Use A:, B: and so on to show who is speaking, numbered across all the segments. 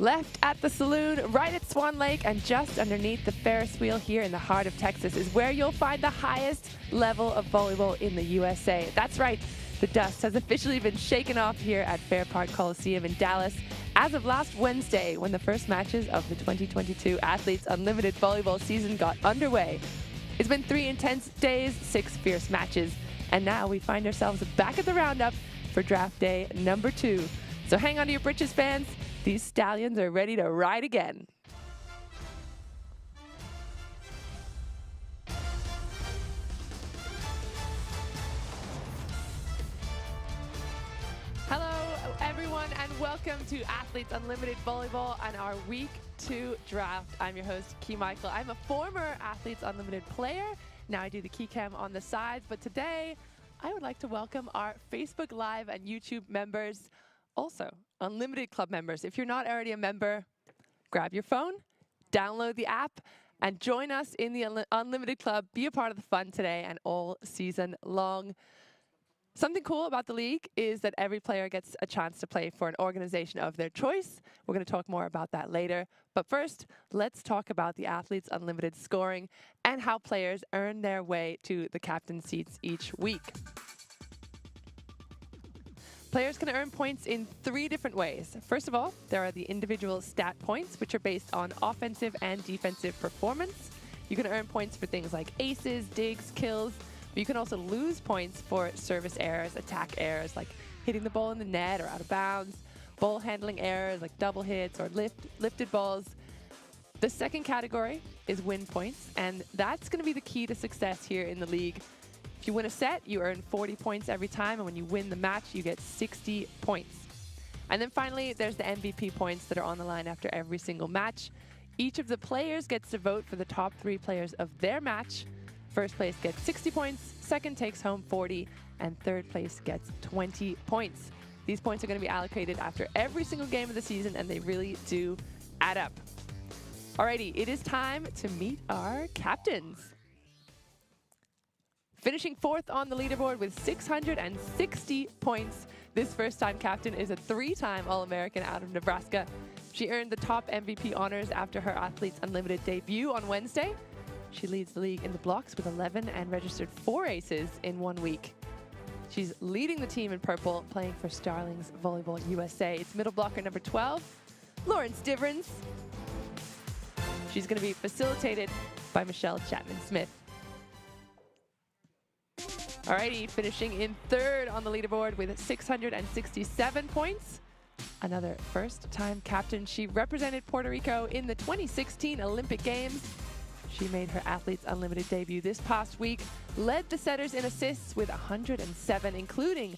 A: Left at the saloon, right at Swan Lake, and just underneath the Ferris wheel here in the heart of Texas is where you'll find the highest level of volleyball in the USA. That's right, the dust has officially been shaken off here at Fair Park Coliseum in Dallas as of last Wednesday, when the first matches of the 2022 Athletes Unlimited volleyball season got underway. It's been 3 intense days, 6 fierce matches, and now we find ourselves back at the roundup for draft day number 2. So hang on to your britches, fans. These stallions are ready to ride again. Hello, everyone, and welcome to Athletes Unlimited Volleyball and our Week 2 draft. I'm your host, Key Michael. I'm a former Athletes Unlimited player. Now I do the key cam on the sides, but today I would like to welcome our Facebook Live and YouTube members, also Unlimited Club members. If you're not already a member, grab your phone, download the app, and join us in the Unlimited Club. Be a part of the fun today and all season long. Something cool about the league is that every player gets a chance to play for an organization of their choice. We're going to talk more about that later. But first, let's talk about the Athletes Unlimited scoring and how players earn their way to the captain seats each week. Players can earn points in 3 different ways. First of all, there are the individual stat points, which are based on offensive and defensive performance. You can earn points for things like aces, digs, kills. But you can also lose points for service errors, attack errors, like hitting the ball in the net or out of bounds, ball handling errors like double hits or lifted balls. The second category is win points, and that's going to be the key to success here in the league. If you win a set, you earn 40 points every time, and when you win the match, you get 60 points. And then finally, there's the MVP points that are on the line after every single match. Each of the players gets to vote for the top 3 players of their match. First place gets 60 points, second takes home 40, and third place gets 20 points. These points are going to be allocated after every single game of the season, and they really do add up. Alrighty, it is time to meet our captains. Finishing 4th on the leaderboard with 660 points, this first-time captain is a 3-time All-American out of Nebraska. She earned the top MVP honors after her Athletes Unlimited debut on Wednesday. She leads the league in the blocks with 11 and registered 4 aces in 1 week. She's leading the team in purple, playing for Starlings Volleyball USA. It's middle blocker number 12, Lauren STIVRINS. She's going to be facilitated by Michelle Chapman-Smith. Alrighty, finishing in 3rd on the leaderboard with 667 points. Another first-time captain. She represented Puerto Rico in the 2016 Olympic Games. She made her Athletes Unlimited debut this past week, led the setters in assists with 107, including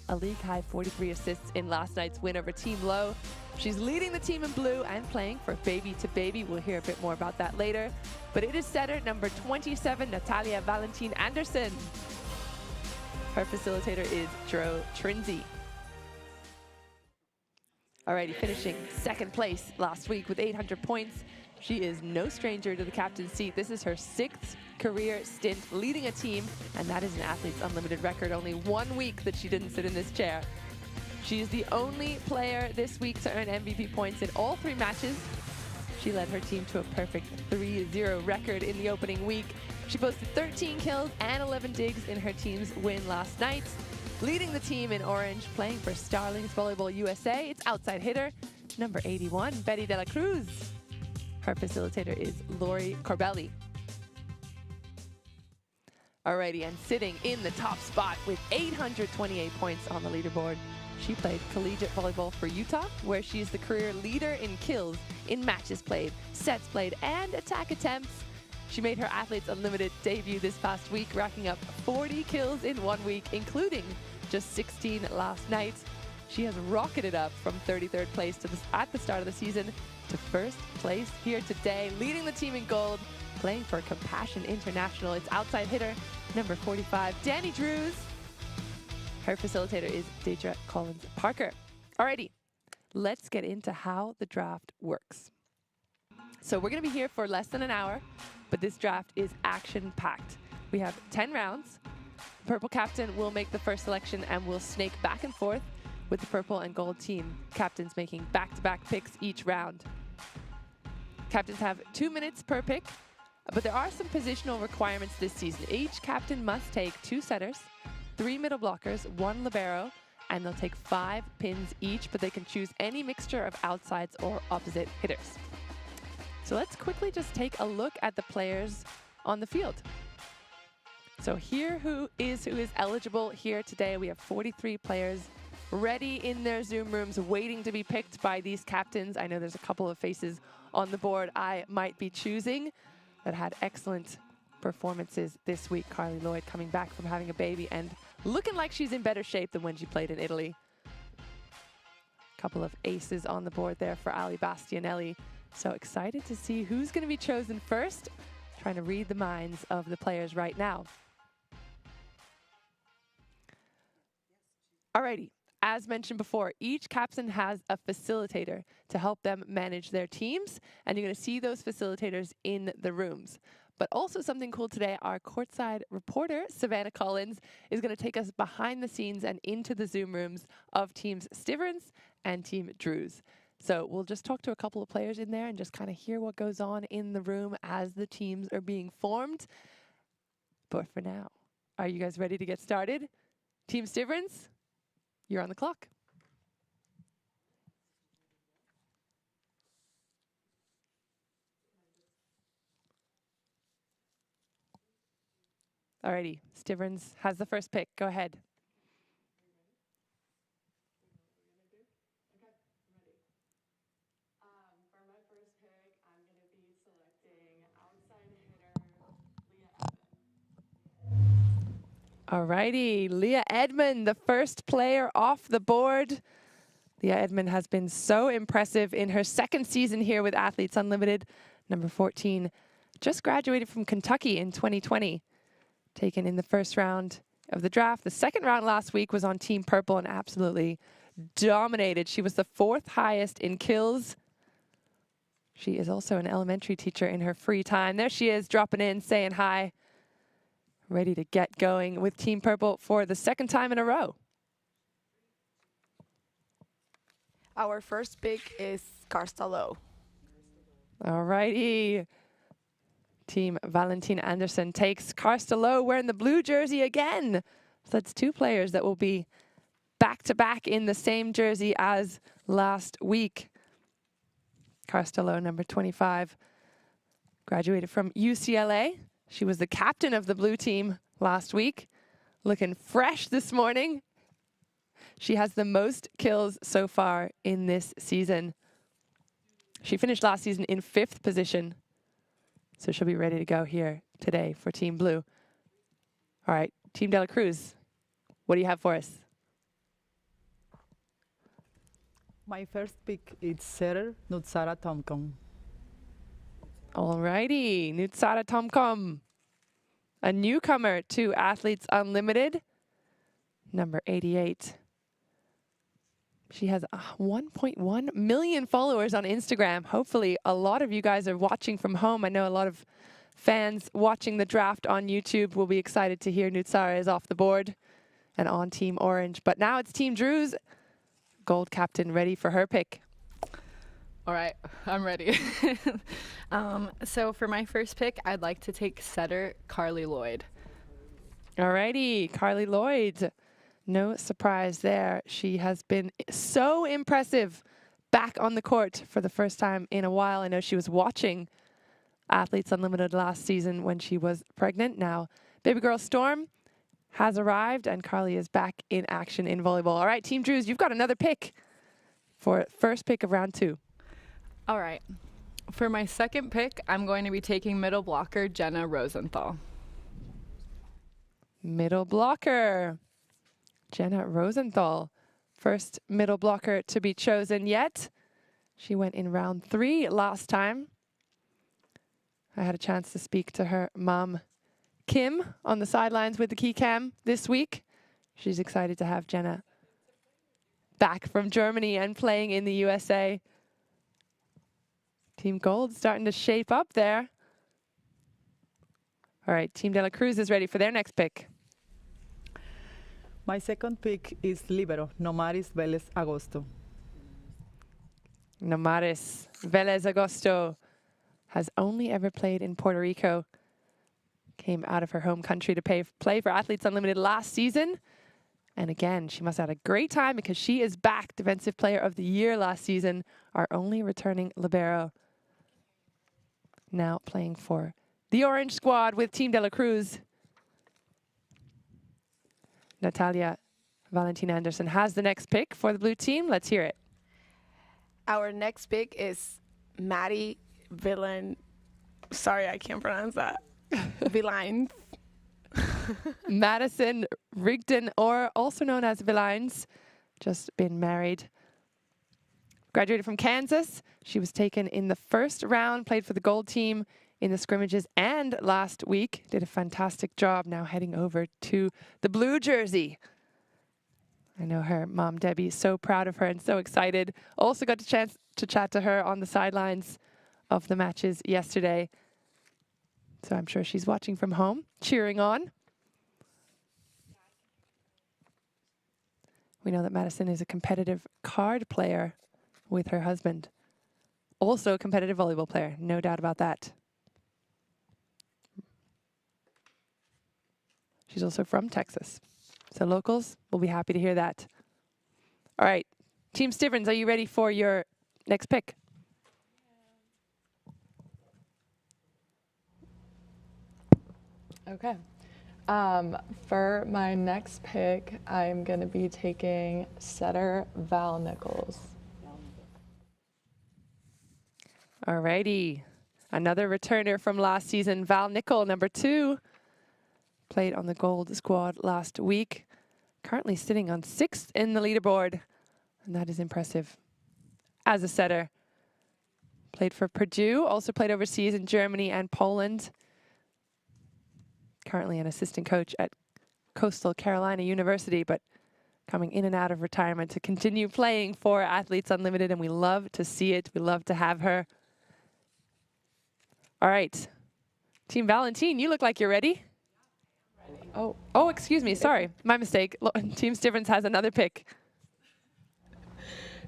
A: a league-high 43 assists in last night's win over Team Low. She's leading the team in blue and playing for Baby to Baby. We'll hear a bit more about that later. But it is setter number 27, Natalia VALENTIN-ANDERSON. Her facilitator is Dro Trinzi. Alrighty, finishing 2nd place last week with 800 points. She is no stranger to the captain's seat. This is her 6th career stint leading a team, and that is an Athletes Unlimited record. Only 1 week that she didn't sit in this chair. She is the only player this week to earn MVP points in all 3 matches. She led her team to a perfect 3-0 record in the opening week. She posted 13 kills and 11 digs in her team's win last night. Leading the team in orange, playing for Starlings Volleyball USA, it's outside hitter number 81, Betty de la Cruz. Her facilitator is Lori Corbelli. Alrighty, and sitting in the top spot with 828 points on the leaderboard, she played collegiate volleyball for Utah, where she is the career leader in kills, in matches played, sets played, and attack attempts. She made her Athletes Unlimited debut this past week, racking up 40 kills in 1 week, including just 16 last night. She has rocketed up from 33rd place at the start of the season to 1st place here today, leading the team in gold, playing for Compassion International. It's outside hitter number 45, Danny Drews. Her facilitator is Deidre Collins-Parker. Alrighty, let's get into how the draft works. So we're going to be here for less than an hour, but this draft is action-packed. We have 10 rounds. Purple captain will make the first selection and will snake back and forth with the purple and gold team captains making back-to-back picks each round. Captains have 2 minutes per pick, but there are some positional requirements this season. Each captain must take 2 setters, 3 middle blockers, 1 libero, and they'll take 5 pins each, but they can choose any mixture of outsides or opposite hitters. So let's quickly just take a look at the players on the field. So here who is eligible here today. We have 43 players ready in their Zoom rooms waiting to be picked by these captains. I know there's a couple of faces on the board I might be choosing that had excellent performances this week. Carly Lloyd coming back from having a baby and looking like she's in better shape than when she played in Italy. Couple of aces on the board there for Ali Bastianelli. So excited to see who's going to be chosen first. Trying to read the minds of the players right now. Alrighty, as mentioned before, each captain has a facilitator to help them manage their teams, and you're going to see those facilitators in the rooms. But also something cool today, our courtside reporter, Savannah Collins, is going to take us behind the scenes and into the Zoom rooms of teams STIVRINS and Team CRUZ. So we'll just talk to a couple of players in there and just kind of hear what goes on in the room as the teams are being formed. But for now, are you guys ready to get started? Team STIVRINS, you're on the clock. Alrighty, STIVRINS has the first pick. Go ahead.
B: For my first pick, I'm going to be selecting outside hitter Leah Edmond.
A: Alrighty, Leah Edmond, the first player off the board. Leah Edmond has been so impressive in her second season here with Athletes Unlimited. Number 14, just graduated from Kentucky in 2020. Taken in the first round of the draft. The second round last week was on Team Purple and absolutely dominated. She was the 4th highest in kills. She is also an elementary teacher in her free time. There she is, dropping in, saying hi. Ready to get going with Team Purple for the second time in a row.
C: Our first pick is Karstalo.
A: Alrighty. Team Valentin-Andersson takes Karstalo wearing the blue jersey again. So that's 2 players that will be back-to-back in the same jersey as last week. Karstalo, number 25, graduated from UCLA. She was the captain of the blue team last week. Looking fresh this morning. She has the most kills so far in this season. She finished last season in 5th position. So she'll be ready to go here today for Team Blue. All right, Team De La Cruz, what do you have for us?
D: My first pick is setter Nutsara Tomkom.
A: All righty, Nutsara Tomkom, a newcomer to Athletes Unlimited, number 88. She has 1.1 million followers on Instagram. Hopefully, a lot of you guys are watching from home. I know a lot of fans watching the draft on YouTube will be excited to hear Nutsara is off the board and on Team Orange. But now it's Team Drew's gold captain ready for her pick.
B: All right, I'm ready. So for my first pick, I'd like to take setter Carly Lloyd.
A: All righty, Carly Lloyd. No surprise there. She has been so impressive back on the court for the first time in a while. I know she was watching Athletes Unlimited last season when she was pregnant. Now, baby girl Storm has arrived and Carly is back in action in volleyball. All right, Team Drews, you've got another pick for first pick of round 2.
B: All right. For my second pick, I'm going to be taking middle blocker Jenna Rosenthal.
A: Middle blocker. Jenna Rosenthal, first middle blocker to be chosen yet. She went in round 3 last time. I had a chance to speak to her mom, Kim, on the sidelines with the key cam this week. She's excited to have Jenna back from Germany and playing in the USA. Team Gold starting to shape up there. All right, Team De La Cruz is ready for their next pick.
D: My second pick is libero, Nomaris Vélez Agosto.
A: Nomaris Vélez Agosto has only ever played in Puerto Rico. Came out of her home country to play for Athletes Unlimited last season. And again, she must have had a great time because she is back Defensive Player of the Year last season, our only returning libero. Now playing for the Orange Squad with Team de la CRUZ. Natalia Valentin-Andersson has the next pick for the blue team. Let's hear it.
C: Our next pick is Maddie Villain. Sorry, I can't pronounce that. Villains.
A: Madison Rigdon, or also known as Villains, just been married. Graduated from Kansas. She was taken in the first round, played for the gold team in the scrimmages and last week. Did a fantastic job now heading over to the blue jersey. I know her mom, Debbie, is so proud of her and so excited. Also got a chance to chat to her on the sidelines of the matches yesterday. So I'm sure she's watching from home, cheering on. We know that Madison is a competitive card player with her husband. Also a competitive volleyball player, no doubt about that. She's also from Texas. So locals will be happy to hear that. All right, Team Stivrins, are you ready for your next pick?
E: Okay. For my next pick, I'm going to be taking setter Val Nichols.
A: All righty. Another returner from last season, Val Nickel, number 2. Played on the gold squad last week. Currently sitting on 6th in the leaderboard. And that is impressive. As a setter. Played for Purdue, also played overseas in Germany and Poland. Currently an assistant coach at Coastal Carolina University, but coming in and out of retirement to continue playing for Athletes Unlimited, and we love to see it. We love to have her. All right. Team Valentin, you look like you're ready. Oh, excuse me. Sorry. My mistake. Team Stivrins has another pick.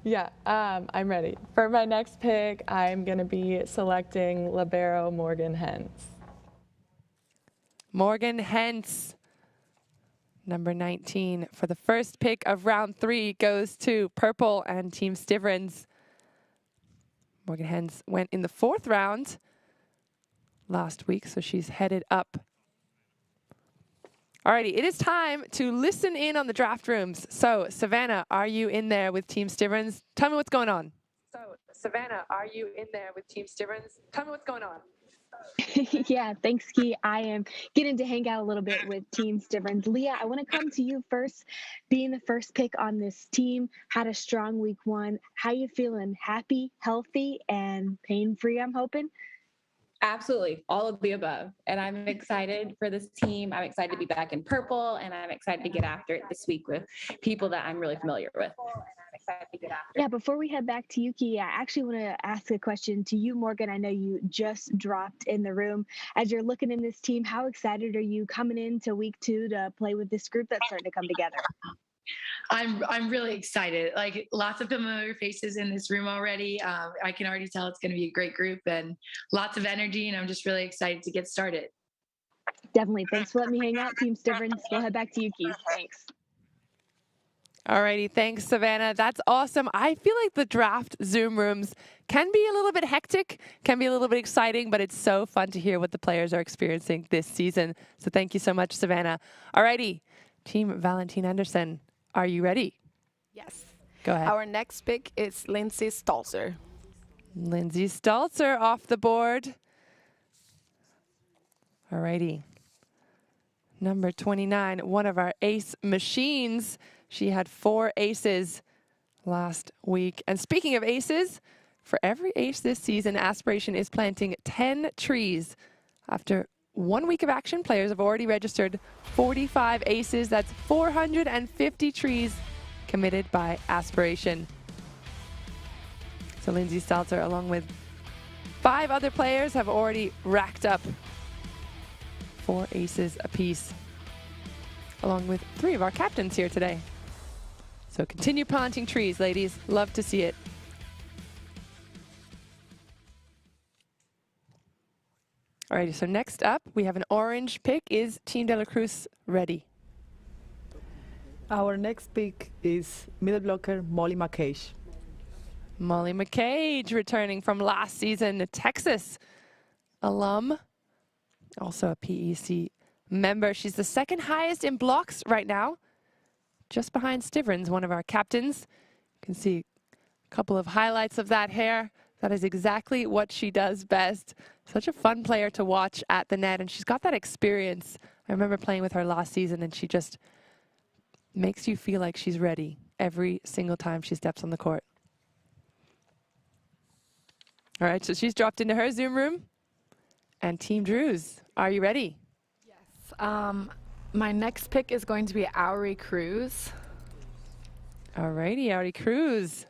E: Yeah, I'm ready. For my next pick, I'm going to be selecting libero Morgan Hens.
A: Morgan Hens, number 19. For the first pick of round 3 goes to Purple and Team Stivrins. Morgan Hens went in the 4th round last week, so she's headed up. Alrighty, it is time to listen in on the draft rooms. So, Savannah, are you in there with Team Stivrins? Tell me what's going on. So, Savannah, are you in there with Team Stivrins? Tell me what's going on.
F: Yeah, thanks, Key. I am getting to hang out a little bit with Team Stivrins. Leah, I want to come to you first. Being the first pick on this team, had a strong week 1. How you feeling? Happy, healthy, and pain-free, I'm hoping?
G: Absolutely, all of the above. And I'm excited for this team. I'm excited to be back in purple, and I'm excited to get after it this week with people that I'm really familiar with.
F: Yeah, before we head back to Yuki, I actually want to ask a question to you, Morgan. I know you just dropped in the room. As you're looking in this team, how excited are you coming into week 2 to play with this group that's starting to come together?
H: I'm really excited. Like, lots of familiar faces in this room already. I can already tell it's going to be a great group and lots of energy, and I'm just really excited to get started.
F: Definitely. Thanks for letting me hang out, Team Stivrins. We'll head back to Yuki. Thanks.
A: Alrighty, thanks, Savannah. That's awesome. I feel like the draft Zoom rooms can be a little bit hectic, can be a little bit exciting, but it's so fun to hear what the players are experiencing this season. So thank you so much, Savannah. Alrighty, Team Valentin-Andersson, are you ready?
C: Yes.
A: Go ahead.
C: Our next pick is Lindsay Stalzer.
A: Lindsay Stalzer off the board. Alrighty. Number 29, one of our ace machines. She had 4 aces last week. And speaking of aces, for every ace this season, Aspiration is planting 10 trees. After 1 week of action, players have already registered 45 aces. That's 450 trees committed by Aspiration. So Lindsay Stalzer, along with 5 other players, have already racked up 4 aces apiece. along with 3 of our captains here today. So continue planting trees, ladies. Love to see it. Alrighty, so next up, we have an orange pick. Is Team De La Cruz ready?
D: Our next pick is middle blocker Molly McCage.
A: Molly McCage, returning from last season, a Texas alum, also a PEC member. She's the 2nd highest in blocks right now, just behind STIVRINS, one of our captains. You can see a couple of highlights of that hair. That is exactly what she does best. Such a fun player to watch at the net, and she's got that experience. I remember playing with her last season, and she just makes you feel like she's ready every single time she steps on the court. All right, so she's dropped into her Zoom room. And Team Drews, are you ready?
B: Yes. My next pick is going to be AU CRUZ.
A: All righty, AU CRUZ.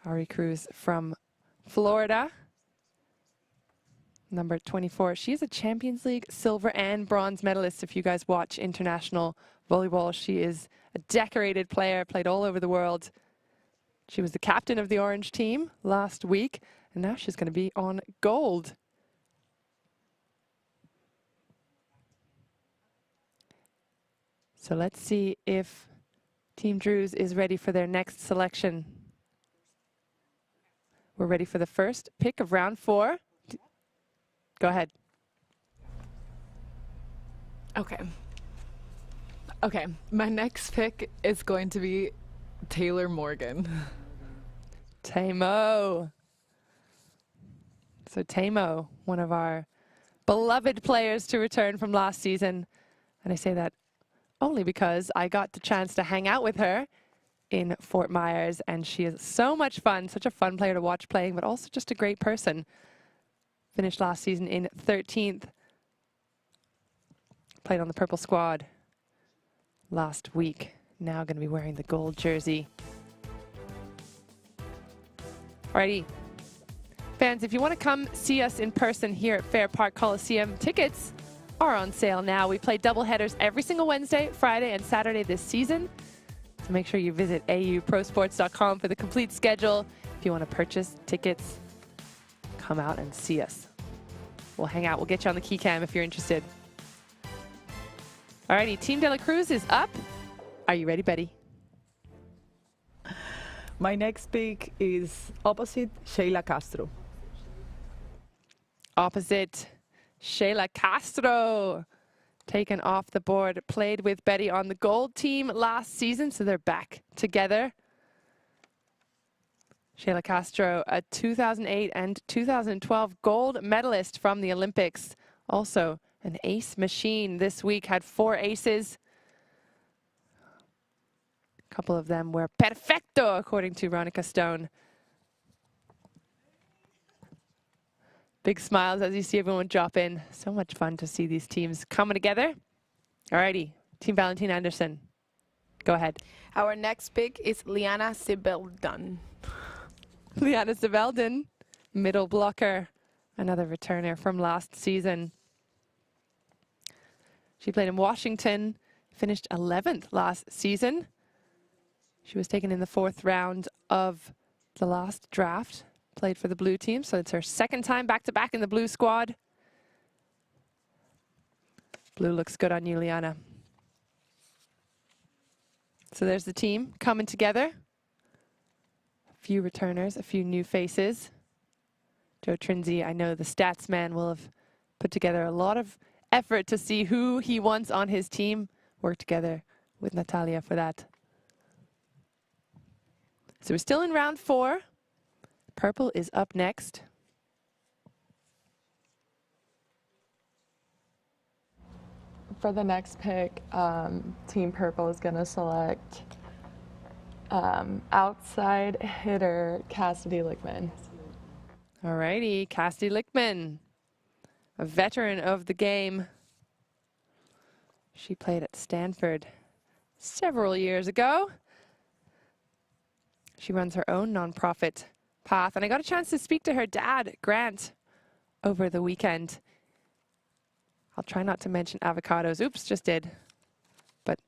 A: AU CRUZ from Florida. Number 24. She is a Champions League silver and bronze medalist. If you guys watch international volleyball, she is a decorated player, played all over the world. She was the captain of the orange team last week, and now she's going to be on gold. So let's see if Team Drews is ready for their next selection. We're ready for the first pick of round 4. Go ahead.
B: Okay, my next pick is going to be Taylor Morgan.
A: Tamo. So Tamo, one of our beloved players to return from last season. And I say that only because I got the chance to hang out with her in Fort Myers, and she is so much fun, such a fun player to watch playing, but also just a great person. Finished last season in 13th. Played on the purple squad last week. Now going to be wearing the gold jersey. Alrighty. Fans, if you want to come see us in person here at Fair Park Coliseum, tickets are on sale now. We play doubleheaders every single Wednesday, Friday, and Saturday this season. So make sure you visit auprosports.com for the complete schedule. If you want to purchase tickets, come out and see us. We'll hang out. We'll get you on the key cam if you're interested. Alrighty, Team De La Cruz is up. Are you ready, Betty?
D: My next pick is opposite Sheila Castro.
A: Opposite Sheila Castro. Taken off the board. Played with Betty on the gold team last season, so they're back together. Sheila Castro, a 2008 and 2012 gold medalist from the Olympics. Also an ace machine this week, had 4 aces. A couple of them were perfecto, according to Veronica Stone. Big smiles as you see everyone drop in. So much fun to see these teams coming together. Alrighty, Team Valentin-Andersson, go ahead.
C: Our next pick is Liana Sibeldan.
A: Liana Sibeldan, middle blocker, another returner from last season. She played in Washington, finished 11th last season. She was taken in the 4th round of the last draft, played for the blue team, so it's her 2nd time back-to-back in the blue squad. Blue looks good on you, Liana. So there's the team coming together. A few returners, a few new faces. Joe Trinzi, I know the stats man will have put together a lot of effort to see who he wants on his team. Work together with Natalia for that. So we're still in round 4. Purple is up next.
E: For the next pick, Team Purple is going to select outside hitter Cassidy Lickman.
A: Alrighty, Cassidy Lickman, a veteran of the game. She played at Stanford several years ago. She runs her own nonprofit path, and I got a chance to speak to her dad, Grant, over the weekend. I'll try not to mention avocados. Oops, just did. But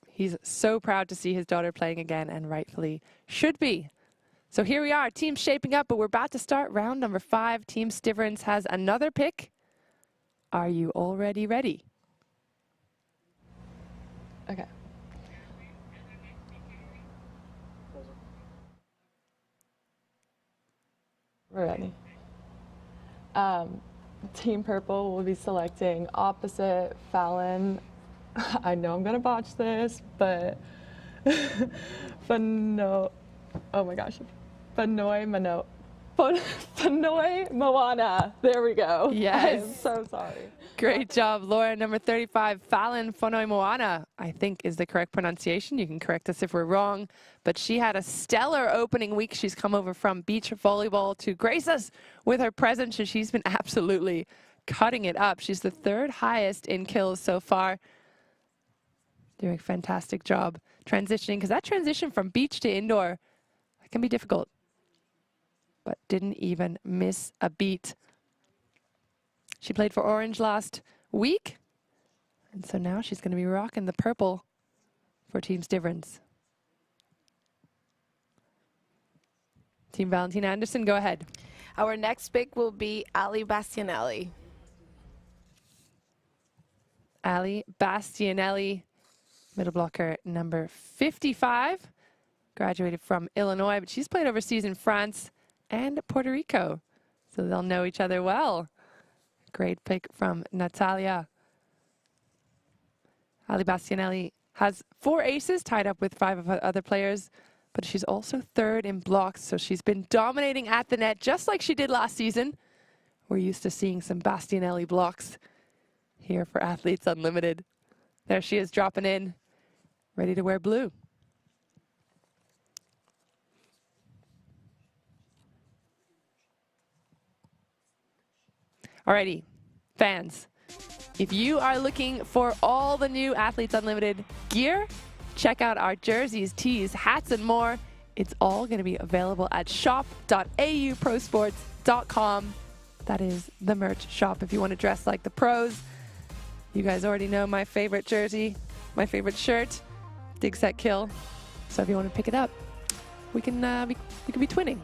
A: he's so proud to see his daughter playing again, and rightfully should be. So here we are, teams shaping up, but we're about to start round number 5. Team Stivrins has another pick. Are you already ready?
E: Okay. We're ready. Team Purple will be selecting opposite Fallon. I know I'm gonna botch this, but oh my gosh, Fanoi Moana. There we go.
A: Yes.
E: I'm so sorry.
A: Great job, Laura. Number 35, Fallon Fanoi Moana, I think is the correct pronunciation. You can correct us if we're wrong. But she had a stellar opening week. She's come over from beach volleyball to grace us with her presence, and she's been absolutely cutting it up. She's the 3rd highest in kills so far. Doing a fantastic job transitioning, because that transition from beach to indoor, that can be difficult. But didn't even miss a beat. She played for Orange last week, and so now she's going to be rocking the purple for Team Stivrins. Team Valentin-Andersson, go ahead.
C: Our next pick will be Ali Bastianelli.
A: Ali Bastianelli, middle blocker number 55. Graduated from Illinois, but she's played overseas in France and Puerto Rico, so they'll know each other well. Great pick from Natalia. Ali Bastianelli has 4 aces, tied up with 5 of other players, but she's also 3rd in blocks, so she's been dominating at the net just like she did last season. We're used to seeing some Bastianelli blocks here for Athletes Unlimited. There she is, dropping in, ready to wear blue. Alrighty, fans, if you are looking for all the new Athletes Unlimited gear, check out our jerseys, tees, hats, and more. It's all going to be available at shop.auprosports.com. That is the merch shop if you want to dress like the pros. You guys already know my favorite jersey, my favorite shirt, Dig Set Kill. So if you want to pick it up, we can be twinning.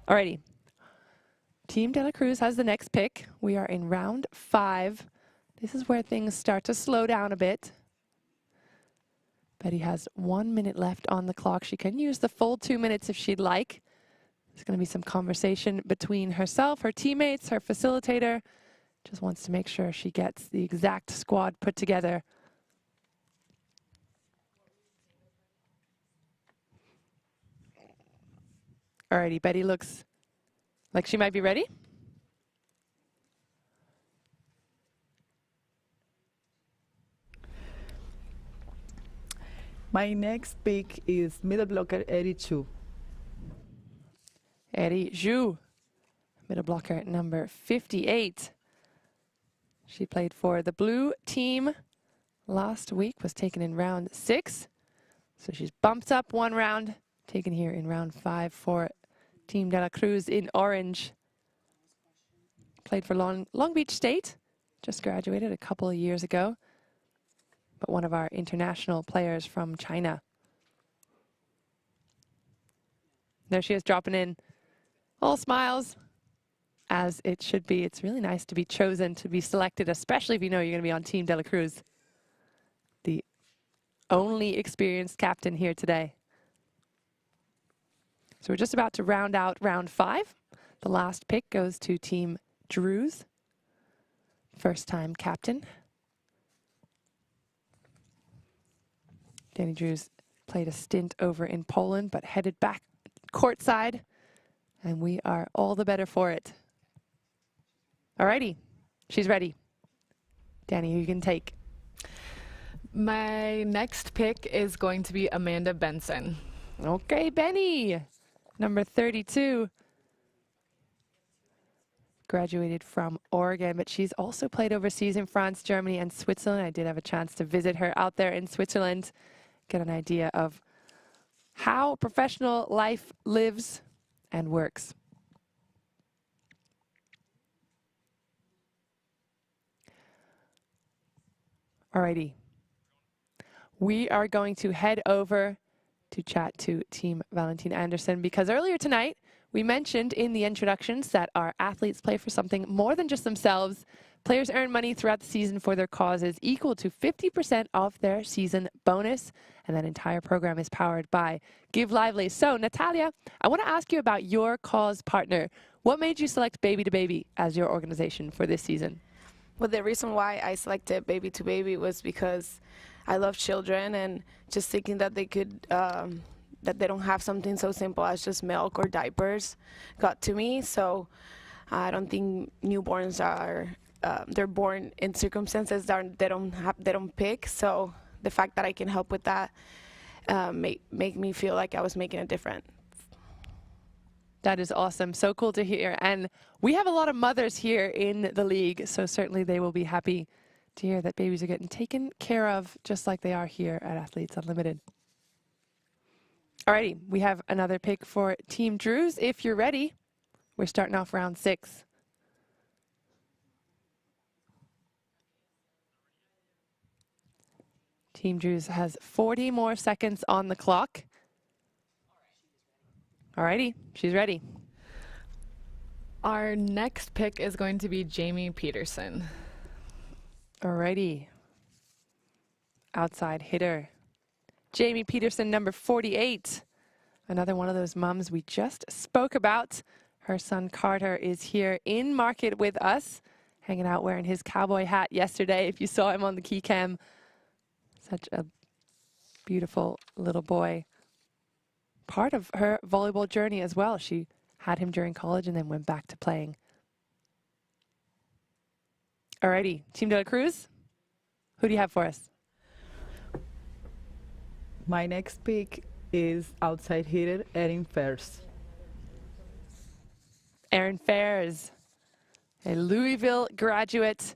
A: Alrighty. Team De La Cruz has the next pick. We are in round 5. This is where things start to slow down a bit. Betty has 1 minute left on the clock. She can use the full 2 minutes if she'd like. There's going to be some conversation between herself, her teammates, her facilitator. Just wants to make sure she gets the exact squad put together. Alrighty, Betty looks like she might be ready.
D: My next pick is middle blocker Eddie Chu.
A: Eddie Zhu, middle blocker number 58. She played for the blue team last week, was taken in round 6. So she's bumped up 1 round, taken here in round 5 for Team De La Cruz in orange. Played for Long Beach State, just graduated a couple of years ago, but one of our international players from China. There she is, dropping in. All smiles, as it should be. It's really nice to be chosen, to be selected, especially if you know you're going to be on Team De La Cruz. The only experienced captain here today. So we're just about to round out round 5. The last pick goes to Team Drews, first-time captain. Danny Drews played a stint over in Poland, but headed back courtside, and we are all the better for it. Alrighty, she's ready. Danny, who you can take?
B: My next pick is going to be Amanda Benson.
A: Okay, Benny, number 32. Graduated from Oregon, but she's also played overseas in France, Germany, and Switzerland. I did have a chance to visit her out there in Switzerland, get an idea of how professional life lives and works. Alrighty. We are going to head over to chat to Team Valentin-Andersson because earlier tonight we mentioned in the introductions that our athletes play for something more than just themselves. Players earn money throughout the season for their causes equal to 50% of their season bonus, and that entire program is powered by Give Lively. So, Natalia, I want to ask you about your cause partner. What made you select Baby to Baby as your organization for this season?
C: Well, the reason why I selected Baby to Baby was because I love children, and just thinking that they could, that they don't have something so simple as just milk or diapers got to me. So I don't think newborns are, they're born in circumstances that they don't pick. So the fact that I can help with that make me feel like I was making a difference.
A: That is awesome. So cool to hear. And we have a lot of mothers here in the league, so certainly they will be happy to hear that babies are getting taken care of just like they are here at Athletes Unlimited. Alrighty, we have another pick for Team Drews. If you're ready, we're starting off round 6. Team Drews has 40 more seconds on the clock. Alrighty, she's ready.
B: Our next pick is going to be Jamie Peterson.
A: Alrighty. Outside hitter. Jamie Peterson, number 48. Another one of those moms we just spoke about. Her son Carter is here in market with us, hanging out wearing his cowboy hat yesterday. If you saw him on the key cam, such a beautiful little boy. Part of her volleyball journey as well. She had him during college and then went back to playing. Alrighty, Team de la Cruz, who do you have for us?
D: My next pick is outside hitter Erin Fairs.
A: Erin Fairs, a Louisville graduate,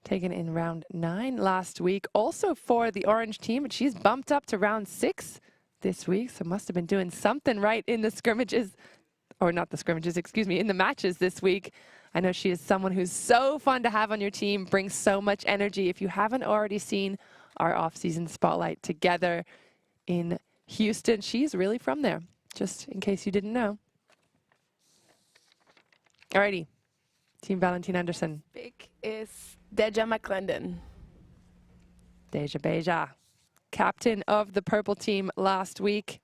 A: taken in round 9 last week. Also for the Orange team, but she's bumped up to round 6 this week, so must have been doing something right in the scrimmages, or not the scrimmages, excuse me, in the matches this week. I know she is someone who's so fun to have on your team, brings so much energy. If you haven't already seen our off-season spotlight together in Houston, she's really from there, just in case you didn't know. Alrighty, Team Valentin-Andersson.
C: Pick is Deja McClendon.
A: Deja Beja, captain of the purple team last week.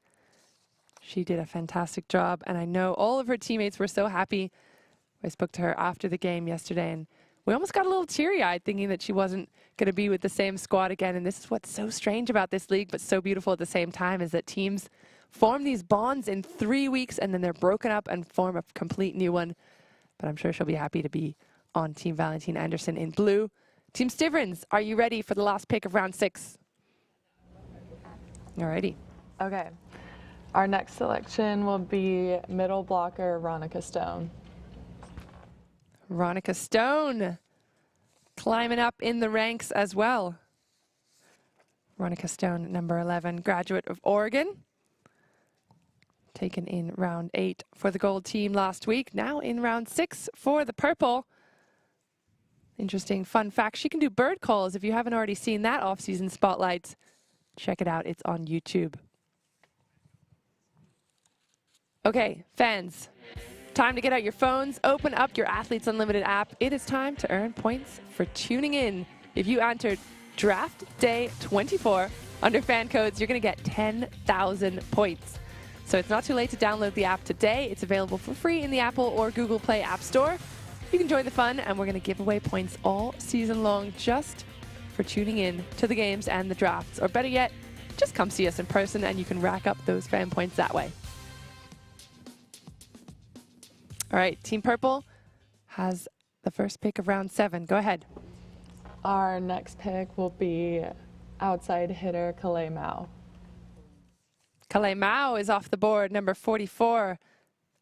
A: She did a fantastic job, and I know all of her teammates were so happy. I spoke to her after the game yesterday, and we almost got a little teary-eyed thinking that she wasn't going to be with the same squad again. And this is what's so strange about this league, but so beautiful at the same time, is that teams form these bonds in 3 weeks, and then they're broken up and form a complete new one. But I'm sure she'll be happy to be on Team Valentin-Andersson in blue. Team STIVRINS, are you ready for the last pick of round 6? Alrighty.
E: Okay. Our next selection will be middle blocker Ronica Stone.
A: Ronica Stone climbing up in the ranks as well. Ronica Stone, number 11, graduate of Oregon. Taken in round 8 for the gold team last week. Now in round 6 for the purple. Interesting fun fact, she can do bird calls. If you haven't already seen that off-season spotlight, check it out. It's on YouTube. Okay, fans, time to get out your phones, open up your Athletes Unlimited app. It is time to earn points for tuning in. If you entered Draft Day 24 under fan codes, you're going to get 10,000 points. So it's not too late to download the app today. It's available for free in the Apple or Google Play App Store. You can join the fun, and we're going to give away points all season long just for tuning in to the games and the drafts. Or better yet, just come see us in person, and you can rack up those fan points that way. All right, Team Purple has the first pick of round 7. Go ahead.
E: Our next pick will be outside hitter Kalei Mao.
A: Kalei Mao is off the board, number 44,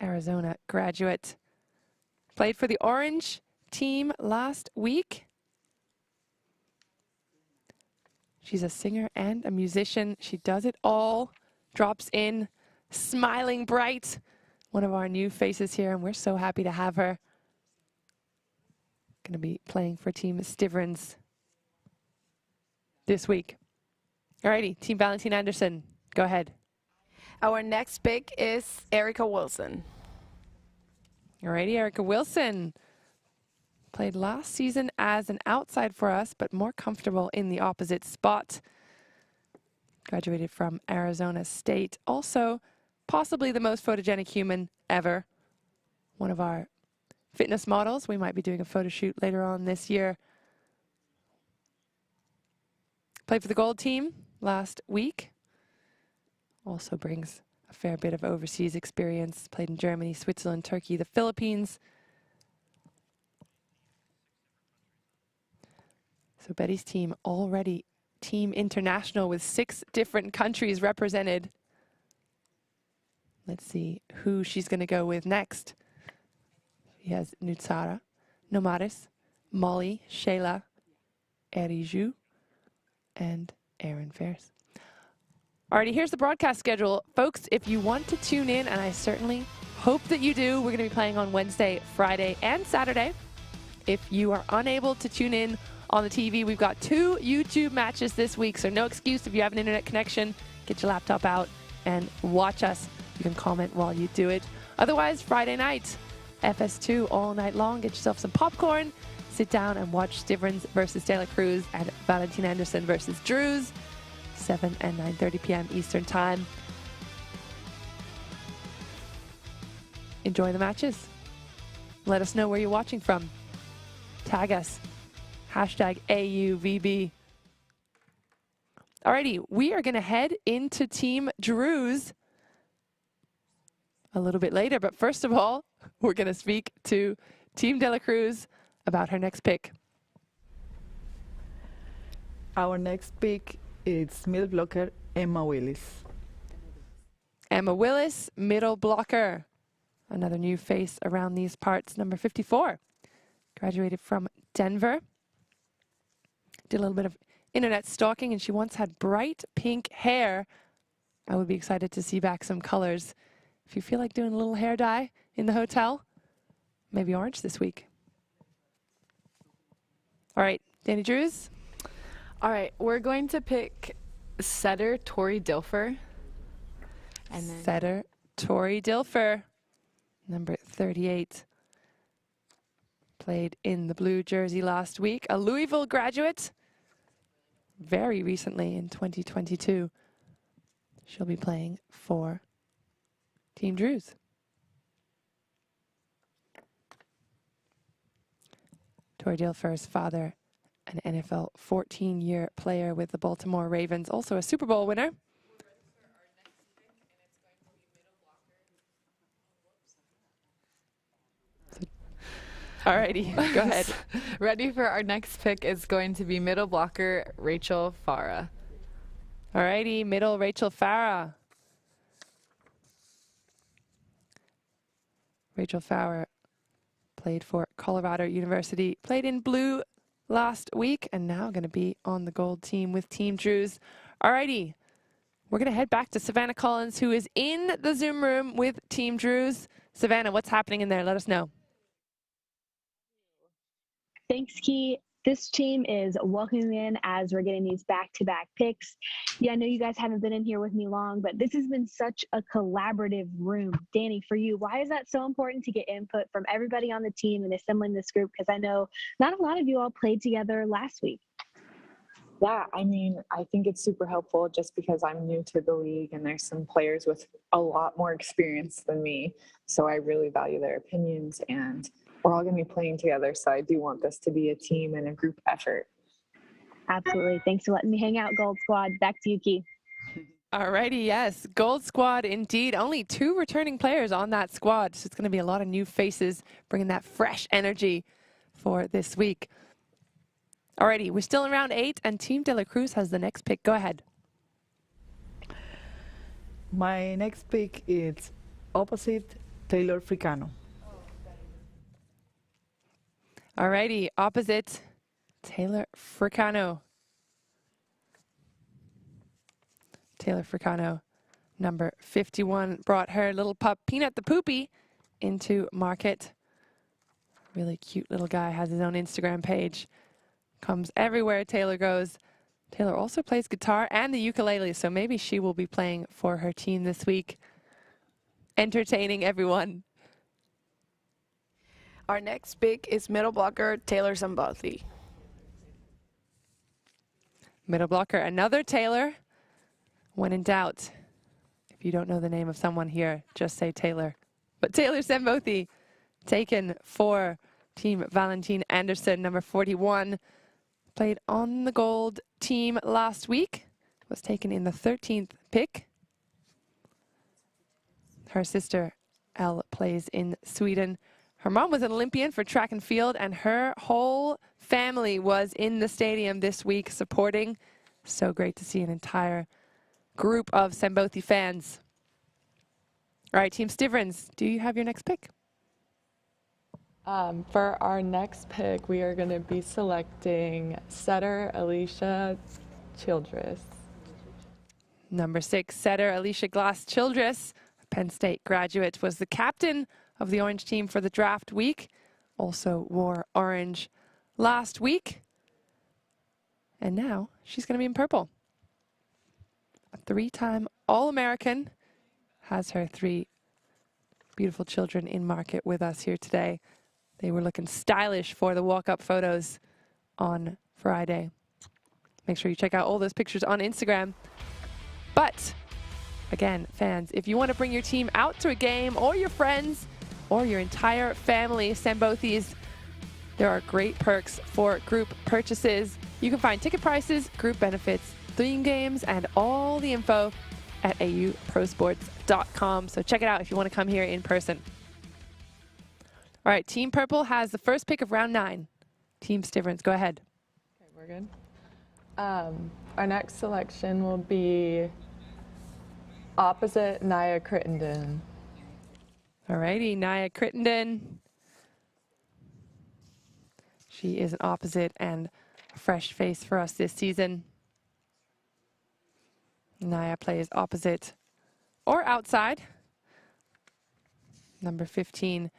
A: Arizona graduate. Played for the Orange team last week. She's a singer and a musician. She does it all. Drops in, smiling bright. One of our new faces here, and we're so happy to have her. Going to be playing for Team STIVRINS. this week. Alrighty, Team Valentin-Anderson, go ahead.
C: Our next pick is Erica Wilson.
A: Alrighty, Erica Wilson played last season as an outside for us, but more comfortable in the opposite spot. Graduated from Arizona State. Also, possibly the most photogenic human ever. One of our fitness models. We might be doing a photo shoot later on this year. Played for the gold team last week. Also brings a fair bit of overseas experience. Played in Germany, Switzerland, Turkey, the Philippines. So Betty's team already team international with 6 different countries represented. Let's see who she's going to go with next. She has Nutsara, Nomaris, Molly, Shayla, Eriju, and Aaron Ferris. Alrighty, here's the broadcast schedule. Folks, if you want to tune in, and I certainly hope that you do, we're going to be playing on Wednesday, Friday, and Saturday. If you are unable to tune in on the TV, we've got 2 YouTube matches this week, so no excuse if you have an internet connection. Get your laptop out and watch us. You can comment while you do it. Otherwise, Friday night, FS2 all night long. Get yourself some popcorn, sit down and watch STIVRINS versus De La Cruz and Valentin-Anderson versus Drews, 7 and 9:30 p.m. Eastern Time. Enjoy the matches. Let us know where you're watching from. Tag us. Hashtag AUVB. Alrighty, we are going to head into Team Drews a little bit later, but first of all, we're going to speak to Team De La Cruz about her next pick.
D: Our next pick is middle blocker Emma Willis.
A: Emma Willis, middle blocker. Another new face around these parts, number 54. Graduated from Denver. Did a little bit of internet stalking, and she once had bright pink hair. I would be excited to see back some colors. If you feel like doing a little hair dye in the hotel, maybe orange this week. All right, Danny Drews.
B: All right, we're going to pick setter Tori Dilfer.
A: And then setter Tori Dilfer, number 38. Played in the blue jersey last week. A Louisville graduate. Very recently in 2022. She'll be playing for Team Drews. Tori Dilfer's father, an NFL 14-year player with the Baltimore Ravens, also a Super Bowl winner. Alrighty, go ahead.
B: Ready for our next pick is going to be middle blocker Rachel Farah.
A: Alrighty, middle Rachel Farah. Rachel Farah played for Colorado University, played in blue last week, and now going to be on the gold team with Team Drews. Alrighty, we're going to head back to Savannah Collins, who is in the Zoom room with Team Drews. Savannah, what's happening in there? Let us know.
F: Thanks, Key. This team is welcoming in as we're getting these back-to-back picks. Yeah, I know you guys haven't been in here with me long, but this has been such a collaborative room. Danny, for you, why is that so important to get input from everybody on the team and assembling this group? Because I know not a lot of you all played together last week.
E: Yeah, I mean, I think it's super helpful just because I'm new to the league and there's some players with a lot more experience than me. So I really value their opinions, and we're all going to be playing together. So I do want this to be a team and a group effort.
F: Absolutely. Thanks for letting me hang out, Gold Squad. Back to you, Key.
A: Alrighty, yes, Gold Squad indeed. Only 2 returning players on that squad, so it's going to be a lot of new faces bringing that fresh energy for this week. Alrighty, we're still in round 8, and Team De La Cruz has the next pick. Go ahead.
D: My next pick is opposite Taylor Fricano.
A: Alrighty, opposite Taylor Fricano. Taylor Fricano, number 51, brought her little pup Peanut the Poopy into market. Really cute little guy, has his own Instagram page. Comes everywhere Taylor goes. Taylor also plays guitar and the ukulele, so maybe she will be playing for her team this week, entertaining everyone.
C: Our next pick is middle blocker Taylor Sambothi.
A: Middle blocker, another Taylor. When in doubt, if you don't know the name of someone here, just say Taylor. But Taylor Sambothi, taken for Team Valentin-Andersson, number 41. Played on the gold team last week. Was taken in the 13th pick. Her sister, Elle, plays in Sweden. Her mom was an Olympian for track and field, and her whole family was in the stadium this week supporting. So great to see an entire group of Sambothi fans. All right, Team STIVRINS, do you have your next pick?
I: For our next pick, we are going to be selecting setter Alicia Childress.
A: Number 6, setter Alicia Glass-Childress, a Penn State graduate, was the captain of the orange team for the draft week. Also wore orange last week. And now she's going to be in purple. A 3-time All-American, has her 3 beautiful children in market with us here today. They were looking stylish for the walk-up photos on Friday. Make sure you check out all those pictures on Instagram. But again, fans, if you want to bring your team out to a game, or your friends, or your entire family, Sambothis, there are great perks for group purchases. You can find ticket prices, group benefits, theme games, and all the info at auprosports.com. So check it out if you want to come here in person. All right, Team Purple has the first pick of round 9. Team STIVRINS, go ahead.
I: Okay, we're good. Our next selection will be opposite Naya Crittenden.
A: All righty, Naya Crittenden. She is an opposite and a fresh face for us this season. Naya plays opposite or outside. Number 15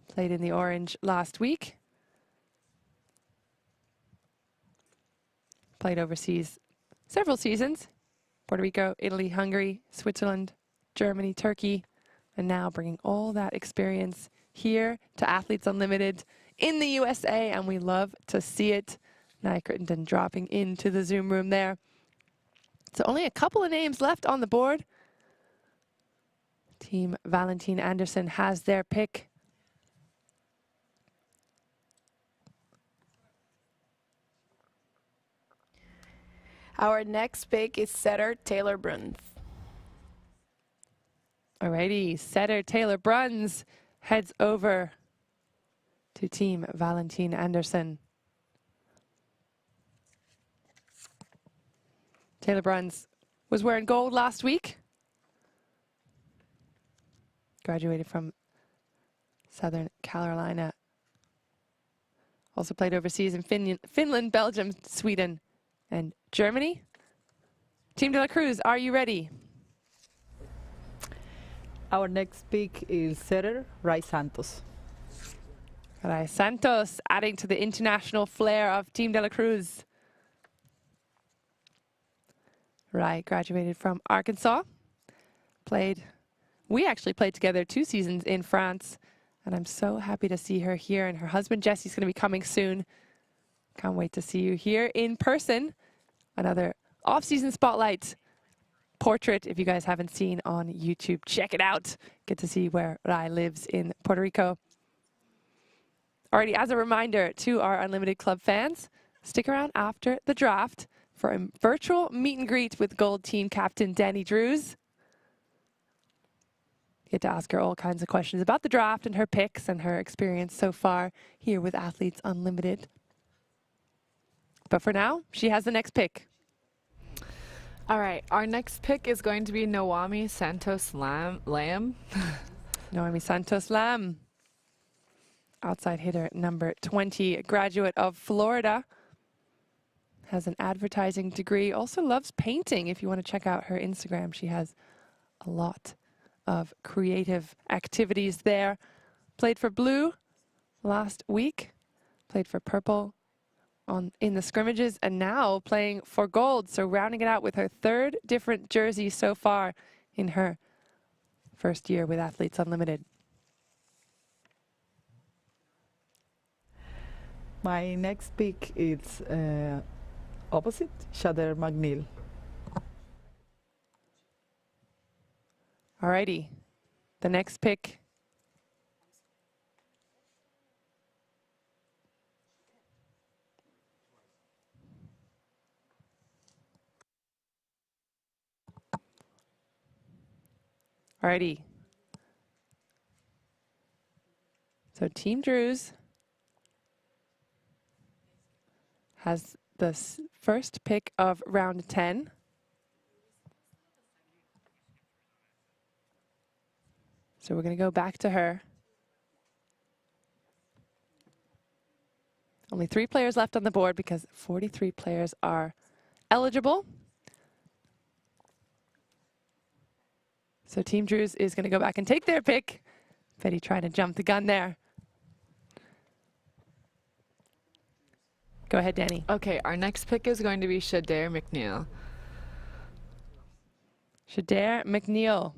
A: played in the orange last week. Played overseas several seasons. Puerto Rico, Italy, Hungary, Switzerland, Germany, Turkey, and now bringing all that experience here to Athletes Unlimited in the USA, and we love to see it. Naya Crittenden dropping into the Zoom room there. So only a couple of names left on the board. Team Valentin-Andersson has their pick.
C: Our next pick is setter Taylor Bruns.
A: Alrighty, setter Taylor Bruns heads over to Team Valentin-Andersson. Taylor Bruns was wearing gold last week. Graduated from Southern Carolina. Also played overseas in Finland, Belgium, Sweden, and Germany. Team de la Cruz, are you ready?
D: Our next pick is setter Rai Santos.
A: Rai Santos adding to the international flair of Team de la Cruz. Rai graduated from Arkansas. We actually played together 2 seasons in France, and I'm so happy to see her here. And her husband Jesse's going to be coming soon. Can't wait to see you here in person. Another off-season spotlight portrait, if you guys haven't seen on YouTube, check it out. Get to see where Rai lives in Puerto Rico. Alrighty, as a reminder to our Unlimited Club fans, stick around after the draft for a virtual meet and greet with Gold Team Captain Danny Drews. Get to ask her all kinds of questions about the draft and her picks and her experience so far here with Athletes Unlimited. But for now, she has the next pick.
B: All right, our next pick is going to be Noemi Santos Lamb.
A: Noemi Santos Lamb. Outside hitter number 20, a graduate of Florida. Has an advertising degree, also loves painting. If you want to check out her Instagram, she has a lot of creative activities there. Played for Blue last week, played for Purple in the scrimmages and now playing for gold. So rounding it out with her third different jersey so far in her first year with Athletes Unlimited.
D: My next pick is opposite Shader McNeil.
A: Alrighty, the next pick. Alrighty. So Team Druze has the first pick of round 10. So we're going to go back to her. Only 3 players left on the board because 43 players are eligible. So Team Druze is going to go back and take their pick. Betty trying to jump the gun there. Go ahead, Danny.
B: Okay, our next pick is going to be Shader McNeil.
A: Shader McNeil.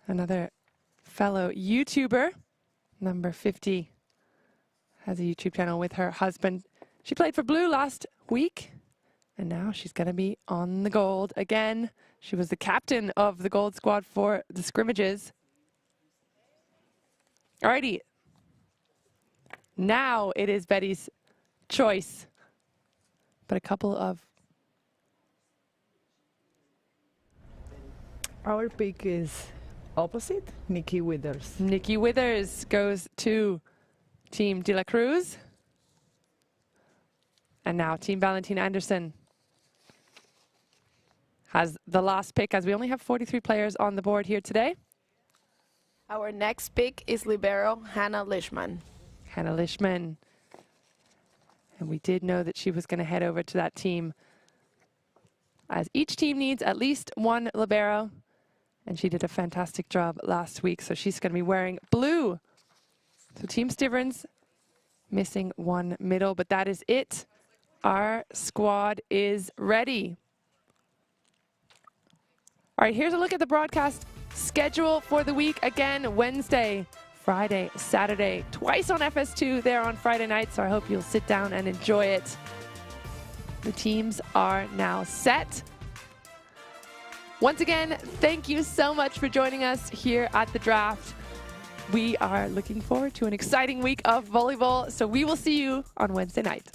A: Another fellow YouTuber, number 50, has a YouTube channel with her husband. She played for Blue last week, and now she's going to be on the gold again. She was the captain of the gold squad for the scrimmages. Alrighty. Now it is Betty's choice, but a couple of...
D: Our pick is opposite Nikki Withers.
A: Nikki Withers goes to Team De La Cruz. And now Team Valentin-Andersson has the last pick, as we only have 43 players on the board here today.
C: Our next pick is libero Hannah Lishman.
A: Hannah Lishman. And we did know that she was going to head over to that team, as each team needs at least one libero. And she did a fantastic job last week, so she's going to be wearing blue. So Team STIVRINS missing one middle, but that is it. Our squad is ready. All right, here's a look at the broadcast schedule for the week. Again, Wednesday, Friday, Saturday, twice on FS2 there on Friday night, so I hope you'll sit down and enjoy it. The teams are now set. Once again, thank you so much for joining us here at the draft. We are looking forward to an exciting week of volleyball, so we will see you on Wednesday night.